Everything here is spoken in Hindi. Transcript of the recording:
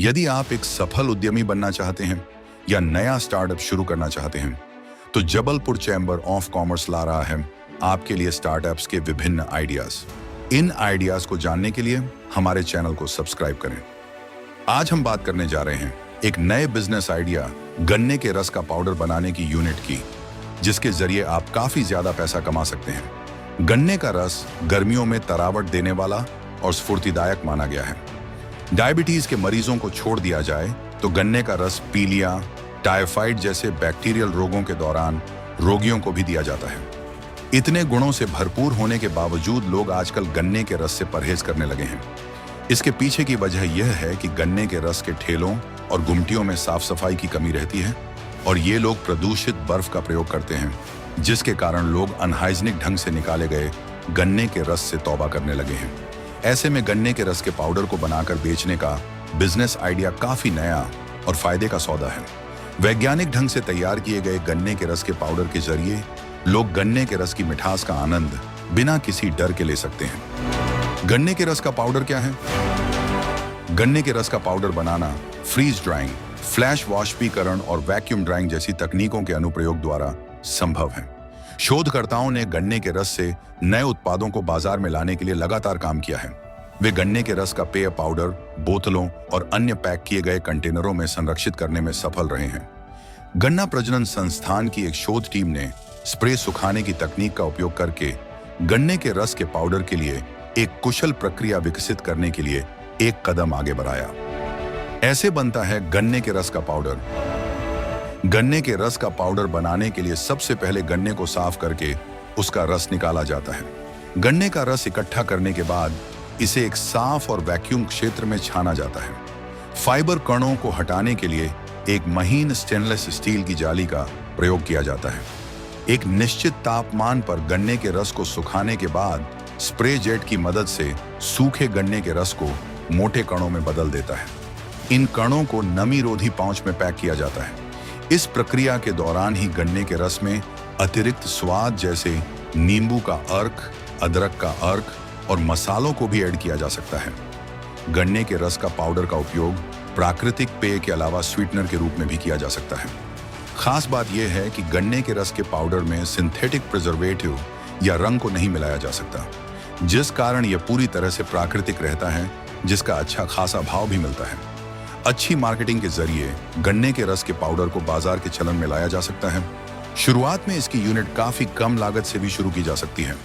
यदि आप एक सफल उद्यमी बनना चाहते हैं या नया स्टार्टअप शुरू करना चाहते हैं, तो जबलपुर चैम्बर ऑफ कॉमर्स ला रहा है आपके लिए स्टार्टअप्स के विभिन्न आइडियाज। इन आइडियाज को जानने के लिए हमारे चैनल को सब्सक्राइब करें। आज हम बात करने जा रहे हैं एक नए बिजनेस आइडिया, गन्ने के रस का पाउडर बनाने की यूनिट की, जिसके जरिए आप काफी ज्यादा पैसा कमा सकते हैं। गन्ने का रस गर्मियों में तरावट देने वाला और स्फूर्तिदायक माना गया है। डायबिटीज के मरीजों को छोड़ दिया जाए तो गन्ने का रस पीलिया, टाइफाइड जैसे बैक्टीरियल रोगों के दौरान रोगियों को भी दिया जाता है। इतने गुणों से भरपूर होने के बावजूद लोग आजकल गन्ने के रस से परहेज करने लगे हैं। इसके पीछे की वजह यह है कि गन्ने के रस के ठेलों और गुमटियों में साफ सफाई की कमी रहती है और ये लोग प्रदूषित बर्फ का प्रयोग करते हैं, जिसके कारण लोग अनहाइजीनिक ढंग से निकाले गए गन्ने के रस से तौबा करने लगे हैं। ऐसे में गन्ने के रस के पाउडर को बनाकर बेचने का बिजनेस आइडिया काफी नया और फायदे का सौदा है। वैज्ञानिक ढंग से तैयार किए गए गन्ने के रस के पाउडर के जरिए लोग गन्ने के रस की मिठास का आनंद बिना किसी डर के ले सकते हैं। गन्ने के रस का पाउडर क्या है? गन्ने के रस का पाउडर बनाना फ्रीज ड्राइंग, फ्लैश वाष्पीकरण और वैक्यूम ड्राइंग जैसी तकनीकों के अनुप्रयोग द्वारा संभव है। शोधकर्ताओं ने गन्ने के रस से नए उत्पादों को बाजार में लाने के लिए लगातार काम किया है। वे गन्ने के रस का पेय पाउडर बोतलों और अन्य पैक किए गए कंटेनरों में संरक्षित करने में सफल रहे हैं। गन्ना प्रजनन संस्थान की एक शोध टीम ने स्प्रे सुखाने की तकनीक का उपयोग करके गन्ने के रस के पाउडर के लिए एक कुशल प्रक्रिया विकसित करने के लिए एक कदम आगे बढ़ाया। ऐसे बनता है गन्ने के रस का पाउडर। गन्ने के रस का पाउडर बनाने के लिए सबसे पहले गन्ने को साफ करके उसका रस निकाला जाता है। गन्ने का रस इकट्ठा करने के बाद इसे एक साफ और वैक्यूम क्षेत्र में छाना जाता है। फाइबर कणों को हटाने के लिए एक महीन स्टेनलेस स्टील की जाली का प्रयोग किया जाता है। एक निश्चित तापमान पर गन्ने के रस को सुखाने के बाद स्प्रे जेट की मदद से सूखे गन्ने के रस को मोटे कणों में बदल देता है। इन कणों को नमी रोधी पाउच में पैक किया जाता है। इस प्रक्रिया के दौरान ही गन्ने के रस में अतिरिक्त स्वाद जैसे नींबू का अर्क, अदरक का अर्क और मसालों को भी ऐड किया जा सकता है। गन्ने के रस का पाउडर का उपयोग प्राकृतिक पेय के अलावा स्वीटनर के रूप में भी किया जा सकता है। खास बात यह है कि गन्ने के रस के पाउडर में सिंथेटिक प्रिजर्वेटिव या रंग को नहीं मिलाया जा सकता, जिस कारण यह पूरी तरह से प्राकृतिक रहता है, जिसका अच्छा खासा भाव भी मिलता है। अच्छी मार्केटिंग के जरिए गन्ने के रस के पाउडर को बाजार के चलन में लाया जा सकता है। शुरुआत में इसकी यूनिट काफी कम लागत से भी शुरू की जा सकती है।